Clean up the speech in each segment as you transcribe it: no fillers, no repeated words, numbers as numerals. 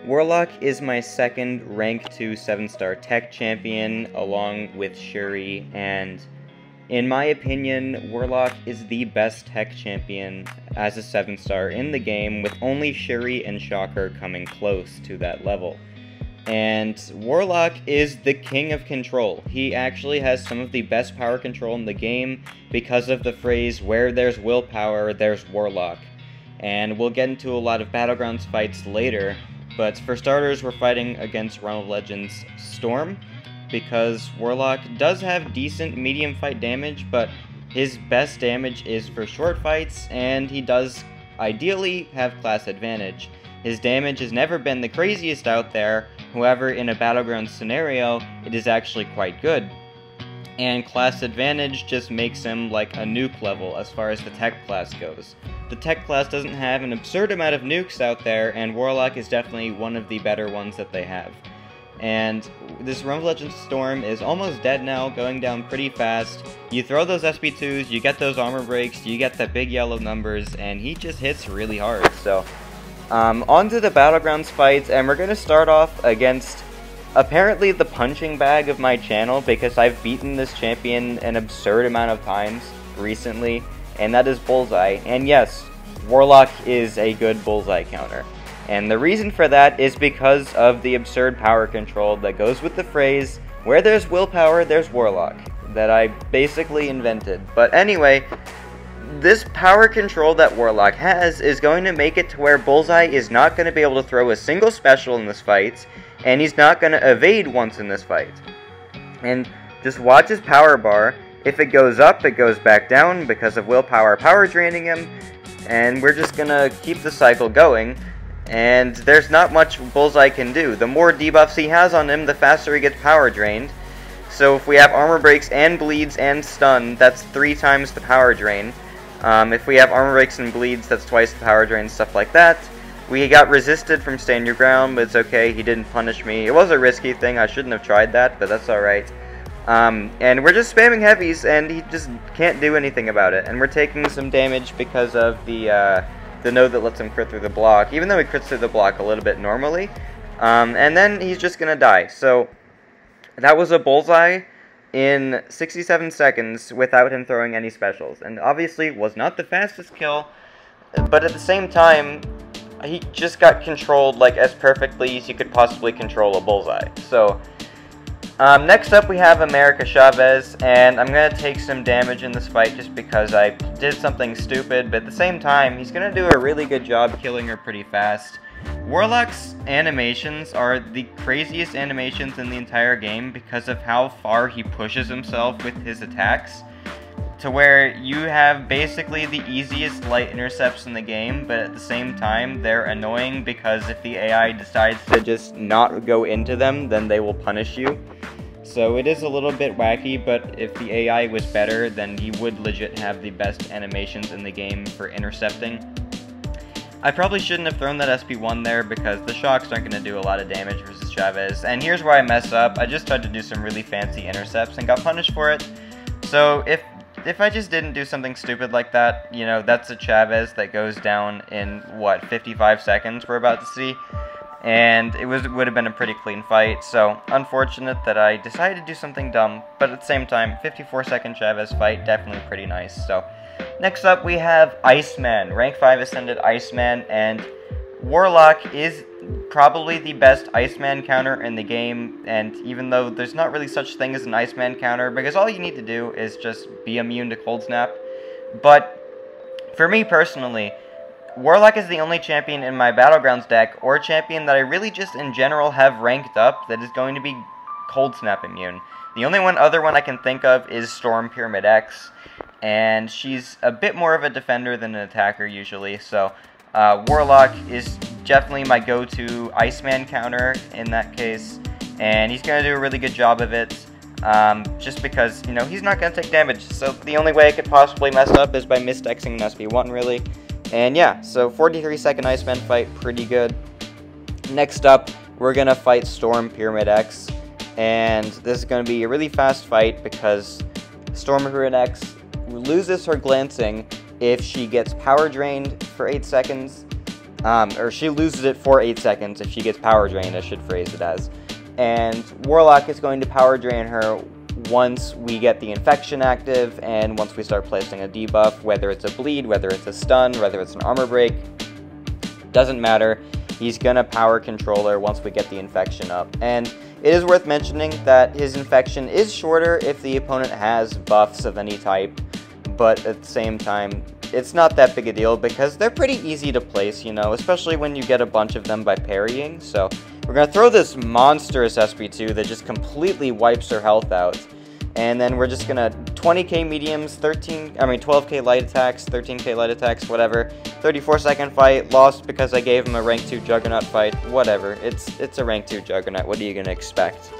Warlock is my second rank 2 7-star tech champion along with Shuri, and in my opinion, Warlock is the best tech champion as a 7-star in the game, with only Shuri and Shocker coming close to that level. And Warlock is the king of control. He actually has some of the best power control in the game because of the phrase, "where there's willpower, there's Warlock." And we'll get into a lot of Battlegrounds fights later, but for starters, we're fighting against RoL Legends Storm, because Warlock does have decent medium fight damage, but his best damage is for short fights, and he does ideally have class advantage. His damage has never been the craziest out there, however, in a Battlegrounds scenario, it is actually quite good. And class advantage just makes him like a nuke level as far as the tech class goes. The tech class doesn't have an absurd amount of nukes out there, and Warlock is definitely one of the better ones that they have. And this RoL Legends Storm is almost dead now, going down pretty fast. You throw those SP2s, you get those armor breaks, you get the big yellow numbers, and he just hits really hard. So, on to the Battlegrounds fights, and we're going to start off against apparently the punching bag of my channel, because I've beaten this champion an absurd amount of times recently, and that is Bullseye. And yes, Warlock is a good Bullseye counter. And the reason for that is because of the absurd power control that goes with the phrase, "where there's willpower, there's Warlock," that I basically invented. But anyway, this power control that Warlock has is going to make it to where Bullseye is not going to be able to throw a single special in this fight, and he's not going to evade once in this fight. And just watch his power bar. If it goes up, it goes back down because of willpower power draining him, and we're just going to keep the cycle going. And there's not much Bullseye can do. The more debuffs he has on him, the faster he gets power drained. So if we have armor breaks and bleeds and stun, that's 3 times the power drain. If we have armor breaks and bleeds, that's twice the power drain, stuff like that. We got resisted from Stand Your Ground, but it's okay, he didn't punish me. It was a risky thing, I shouldn't have tried that, but that's alright. And we're just spamming heavies, and he just can't do anything about it. And we're taking some damage because of the node that lets him crit through the block, even though he crits through the block a little bit normally. And then he's just gonna die. So that was a Bullseye in 67 seconds without him throwing any specials. And obviously was not the fastest kill, but at the same time, he just got controlled like as perfectly as you could possibly control a Bullseye. So next up we have America Chavez, and I'm going to take some damage in this fight just because I did something stupid, but at the same time, he's going to do a really good job killing her pretty fast. Warlock's animations are the craziest animations in the entire game because of how far he pushes himself with his attacks, to where you have basically the easiest light intercepts in the game, but at the same time, they're annoying because if the AI decides to just not go into them, then they will punish you. So it is a little bit wacky, but if the AI was better, then he would legit have the best animations in the game for intercepting. I probably shouldn't have thrown that SP1 there because the shocks aren't going to do a lot of damage versus Chavez. And here's where I mess up. I just tried to do some really fancy intercepts and got punished for it. So if I just didn't do something stupid like that, you know, that's a Chavez that goes down in, what, 55 seconds we're about to see. And it would have been a pretty clean fight, so unfortunate that I decided to do something dumb, but at the same time, 54-second Chavez fight, definitely pretty nice. So next up we have Iceman, rank 5 ascended Iceman, and Warlock is probably the best Iceman counter in the game, and even though there's not really such thing as an Iceman counter, because all you need to do is just be immune to Cold Snap, but for me personally, Warlock is the only champion in my Battlegrounds deck, or champion that I really just in general have ranked up that is going to be Cold Snap immune. The only other one I can think of is Storm Pyramid X, and she's a bit more of a defender than an attacker usually, so Warlock is definitely my go-to Iceman counter in that case, and he's going to do a really good job of it, just because, you know, he's not going to take damage, so the only way I could possibly mess up is by misdexing an SP1 really. And yeah, so 43-second Iceman fight, pretty good. Next up, we're going to fight Storm Pyramid X. And this is going to be a really fast fight because Storm Pyramid X loses her glancing if she gets power drained for 8 seconds. or she loses it for 8 seconds if she gets power drained, I should phrase it as. And Warlock is going to power drain her once we get the infection active, and once we start placing a debuff, whether it's a bleed, whether it's a stun, whether it's an armor break, doesn't matter. He's gonna power control her once we get the infection up. And it is worth mentioning that his infection is shorter if the opponent has buffs of any type, but at the same time, it's not that big a deal because they're pretty easy to place, you know, especially when you get a bunch of them by parrying. So we're going to throw this monstrous SP2 that just completely wipes her health out. And then we're just going to 20k mediums, 12k light attacks, 13k light attacks, whatever. 34-second fight, lost because I gave him a rank 2 Juggernaut fight, whatever. It's a rank 2 Juggernaut, what are you going to expect?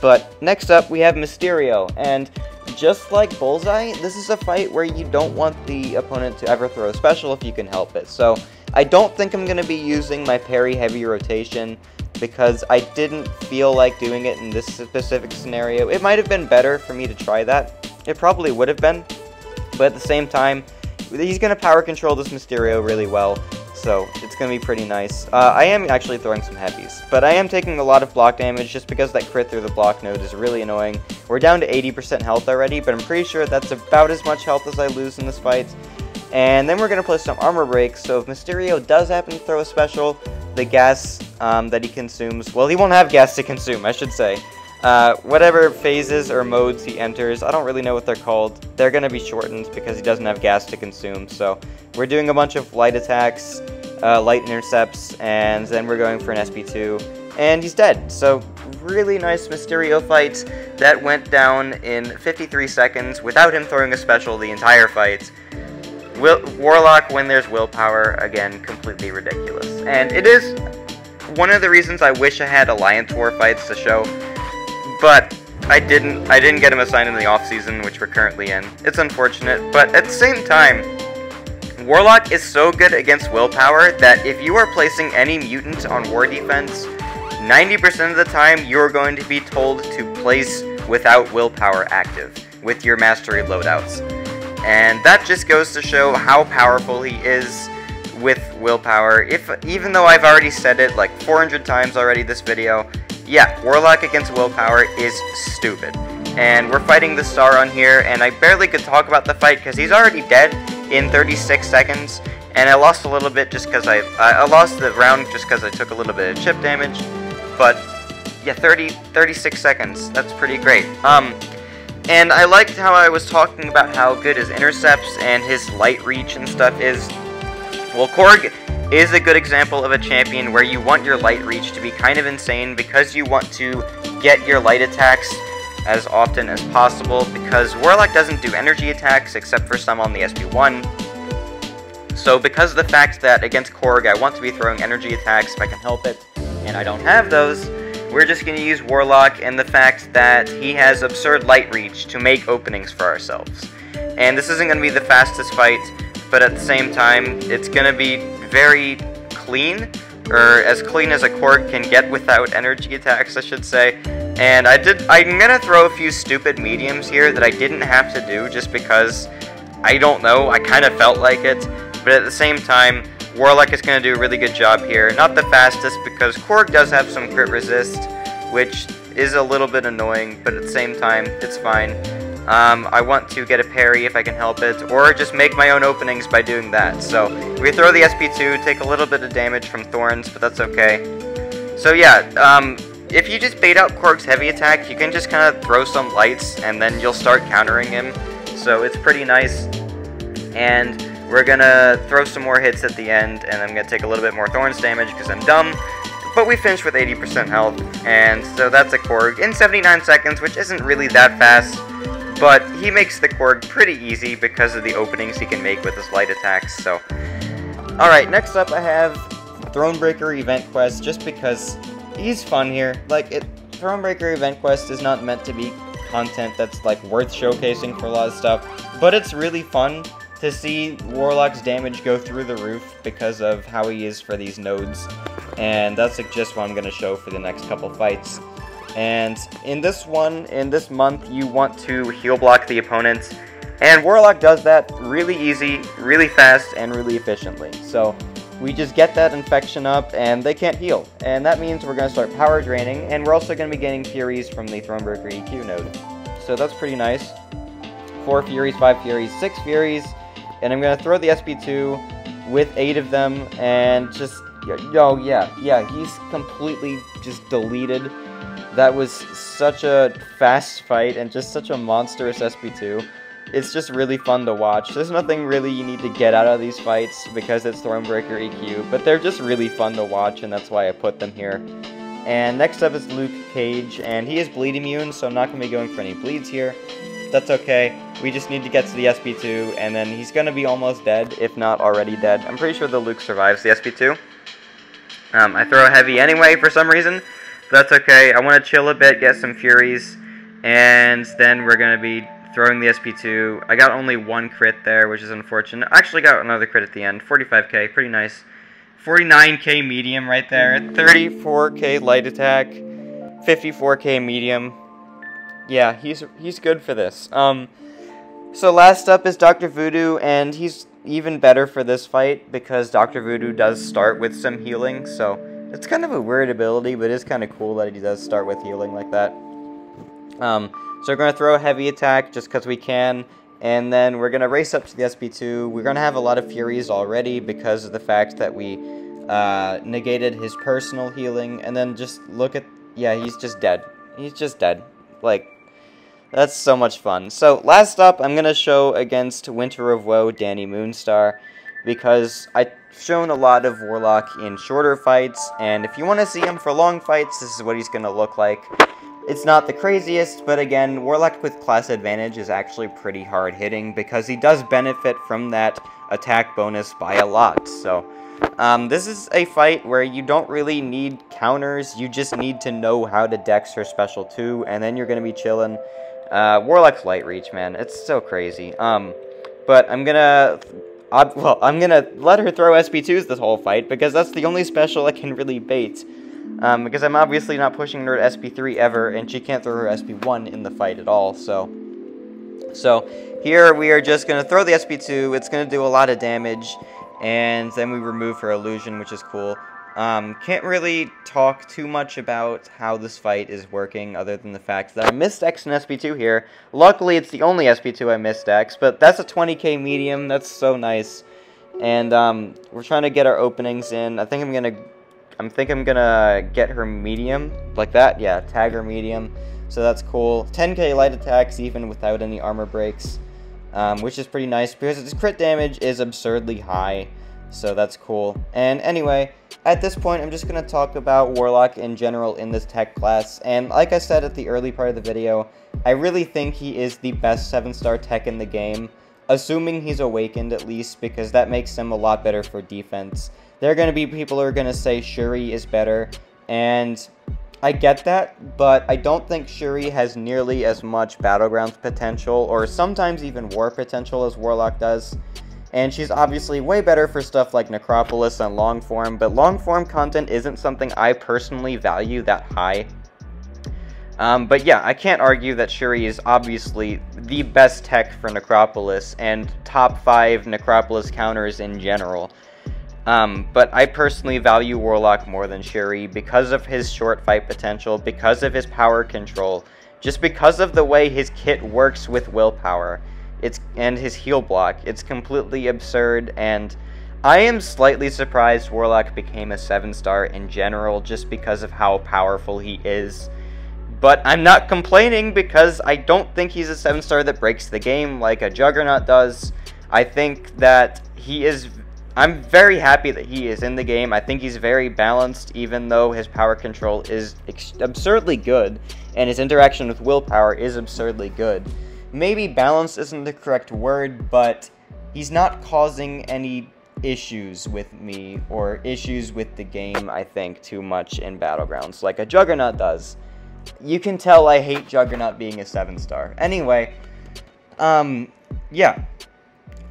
But next up we have Mysterio, and just like Bullseye, this is a fight where you don't want the opponent to ever throw a special if you can help it. So I don't think I'm going to be using my parry heavy rotation because I didn't feel like doing it in this specific scenario. It might have been better for me to try that. It probably would have been. But at the same time, he's going to power control this Mysterio really well. So it's going to be pretty nice. I am actually throwing some heavies, but I am taking a lot of block damage just because that crit through the block node is really annoying. We're down to 80% health already, but I'm pretty sure that's about as much health as I lose in this fight. And then we're going to play some armor breaks, so if Mysterio does happen to throw a special, the gas that he consumes, well, he won't have gas to consume, I should say. Whatever phases or modes he enters, I don't really know what they're called, they're going to be shortened because he doesn't have gas to consume. So we're doing a bunch of light attacks, light intercepts, and then we're going for an SP2, and he's dead. So really nice Mysterio fight that went down in 53 seconds without him throwing a special the entire fight. Warlock, when there's willpower, again, completely ridiculous. And it is one of the reasons I wish I had Alliance War fights to show, but I didn't get him assigned in the off-season, which we're currently in. It's unfortunate, but at the same time, Warlock is so good against willpower that if you are placing any mutant on war defense, 90% of the time you're going to be told to place without willpower active with your mastery loadouts. And that just goes to show how powerful he is with willpower. Even though I've already said it like 400 times already this video, yeah, Warlock against willpower is stupid. And we're fighting the Star on here, and I barely could talk about the fight because he's already dead in 36 seconds, and I lost a little bit just because I lost the round just because I took a little bit of chip damage, but yeah, 36 seconds, that's pretty great. And I liked how I was talking about how good his intercepts and his light reach and stuff is. Well, Korg is a good example of a champion where you want your light reach to be kind of insane because you want to get your light attacks as often as possible, because Warlock doesn't do energy attacks except for some on the SP1. So because of the fact that against Korg I want to be throwing energy attacks if I can help it, and I don't have those, we're just going to use Warlock and the fact that he has absurd light reach to make openings for ourselves. And this isn't going to be the fastest fight, but at the same time, it's going to be very clean, or as clean as a Korg can get without energy attacks, I should say. And I'm going to throw a few stupid mediums here that I didn't have to do just because, I don't know, I kind of felt like it. But at the same time, Warlock is going to do a really good job here. Not the fastest because Korg does have some crit resist, which is a little bit annoying, but at the same time, it's fine. I want to get a parry if I can help it, or just make my own openings by doing that. So we throw the SP2, take a little bit of damage from Thorns, but that's okay. So yeah, if you just bait out Korg's heavy attack, you can just kind of throw some lights, and then you'll start countering him. So it's pretty nice. And we're gonna throw some more hits at the end, and I'm gonna take a little bit more Thorns damage because I'm dumb. But we finished with 80% health, and so that's a Korg in 79 seconds, which isn't really that fast. But he makes the Korg pretty easy because of the openings he can make with his light attacks. So, alright, next up I have Thronebreaker Event Quest, just because he's fun here. Like, Thronebreaker Event Quest is not meant to be content that's like worth showcasing for a lot of stuff, but it's really fun to see Warlock's damage go through the roof because of how he is for these nodes, and that's like just what I'm going to show for the next couple fights. And in this month, you want to heal block the opponent, and Warlock does that really easy, really fast, and really efficiently. So we just get that infection up, and they can't heal. And that means we're going to start power draining, and we're also going to be getting Furies from the Thronebreaker EQ node. So that's pretty nice. 4 Furies, 5 Furies, 6 Furies, and I'm going to throw the SP2 with 8 of them, and just, oh yeah, he's completely just deleted. That was such a fast fight, and just such a monstrous SP2. It's just really fun to watch. There's nothing really you need to get out of these fights because it's Thronebreaker EQ, but they're just really fun to watch, and that's why I put them here. And next up is Luke Cage, and he is bleed immune, so I'm not going to be going for any bleeds here. That's okay. We just need to get to the SP2, and then he's going to be almost dead, if not already dead. I'm pretty sure the Luke survives the SP2. I throw a heavy anyway for some reason, but that's okay. I want to chill a bit, get some Furies, and then we're going to be throwing the SP2. I got only 1 crit there, which is unfortunate. I actually got another crit at the end. 45k, pretty nice. 49k medium right there. 34k light attack. 54k medium. Yeah, he's good for this. So last up is Dr. Voodoo, and he's even better for this fight because Dr. Voodoo does start with some healing, so it's kind of a weird ability, but it's kind of cool that he does start with healing like that. So we're going to throw a heavy attack just because we can, and then we're going to race up to the SP2. We're going to have a lot of Furies already because of the fact that we negated his personal healing, and then just look at, yeah, he's just dead. He's just dead. Like, that's so much fun. So last up, I'm going to show against Winter of Woe, Dani Moonstar, because I've shown a lot of Warlock in shorter fights, and if you want to see him for long fights, this is what he's going to look like. It's not the craziest, but again, Warlock with class advantage is actually pretty hard hitting because he does benefit from that attack bonus by a lot. So this is a fight where you don't really need counters, you just need to know how to dex her special 2, and then you're going to be chilling. Warlock's light reach, man, it's so crazy. But I'm gonna let her throw SP2s this whole fight because that's the only special I can really bait. Because I'm obviously not pushing her to SP3 ever, and she can't throw her SP1 in the fight at all, so here we are just going to throw the SP2, it's going to do a lot of damage, and then we remove her illusion, which is cool. Can't really talk too much about how this fight is working, other than the fact that I missed X and SP2 here. Luckily, it's the only SP2 I missed X, but that's a 20k medium, that's so nice, and we're trying to get our openings in. I think I'm gonna get her medium, like that, yeah, tag her medium, so that's cool. 10k light attacks even without any armor breaks, which is pretty nice, because its crit damage is absurdly high, so that's cool. And anyway, at this point, I'm just gonna talk about Warlock in general in this tech class, and like I said at the early part of the video, I really think he is the best 7-star tech in the game, assuming he's awakened at least, because that makes him a lot better for defense. There are going to be people who are going to say Shuri is better, and I get that, but I don't think Shuri has nearly as much Battlegrounds potential, or sometimes even war potential as Warlock does. And she's obviously way better for stuff like Necropolis and Longform, but Longform content isn't something I personally value that high. But yeah, I can't argue that Shuri is obviously the best tech for Necropolis, and top 5 Necropolis counters in general. But I personally value Warlock more than Shuri because of his short fight potential, because of his power control, just because of the way his kit works with willpower, and his heal block. It's completely absurd, and I am slightly surprised Warlock became a 7-star in general just because of how powerful he is. But I'm not complaining because I don't think he's a 7-star that breaks the game like a Juggernaut does. I think that I'm very happy that he is in the game. I think he's very balanced, even though his power control is absurdly good, and his interaction with willpower is absurdly good. Maybe balanced isn't the correct word, but he's not causing any issues with me, or issues with the game, I think, too much in Battlegrounds, like a Juggernaut does. You can tell I hate Juggernaut being a 7-star. Anyway, yeah.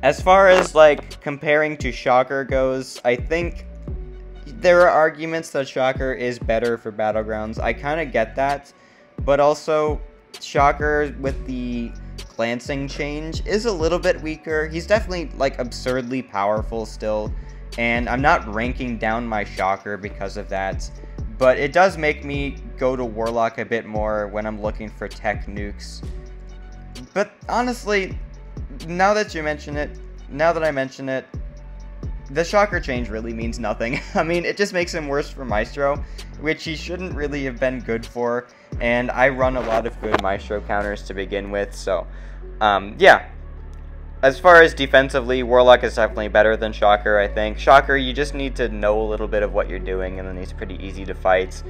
As far as, like, comparing to Shocker goes, I think there are arguments that Shocker is better for Battlegrounds. I kind of get that, but also Shocker with the glancing change is a little bit weaker. He's definitely, like, absurdly powerful still, and I'm not ranking down my Shocker because of that, but it does make me go to Warlock a bit more when I'm looking for tech nukes. But honestly, now that I mention it, the Shocker change really means nothing. I mean, it just makes him worse for Maestro, which he shouldn't really have been good for, and I run a lot of good Maestro counters to begin with, so, yeah. As far as defensively, Warlock is definitely better than Shocker, I think. Shocker, you just need to know a little bit of what you're doing, and then he's pretty easy to fight.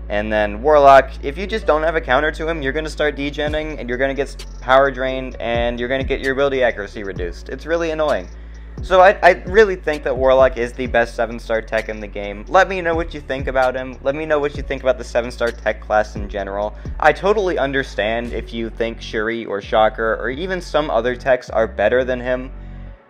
And then Warlock, if you just don't have a counter to him, you're going to start degenning, and you're going to get power drained, and you're going to get your ability accuracy reduced. It's really annoying. So I really think that Warlock is the best 7-star tech in the game. Let me know what you think about him. Let me know what you think about the 7-star tech class in general. I totally understand if you think Shuri or Shocker or even some other techs are better than him,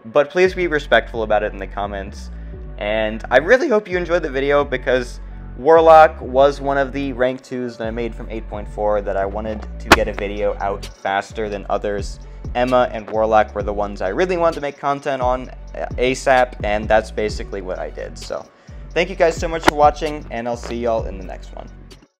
but please be respectful about it in the comments. And I really hope you enjoyed the video, because Warlock was one of the rank 2s that I made from 8.4 that I wanted to get a video out faster than others. Emma and Warlock were the ones I really wanted to make content on ASAP, and that's basically what I did. So thank you guys so much for watching, and I'll see y'all in the next one.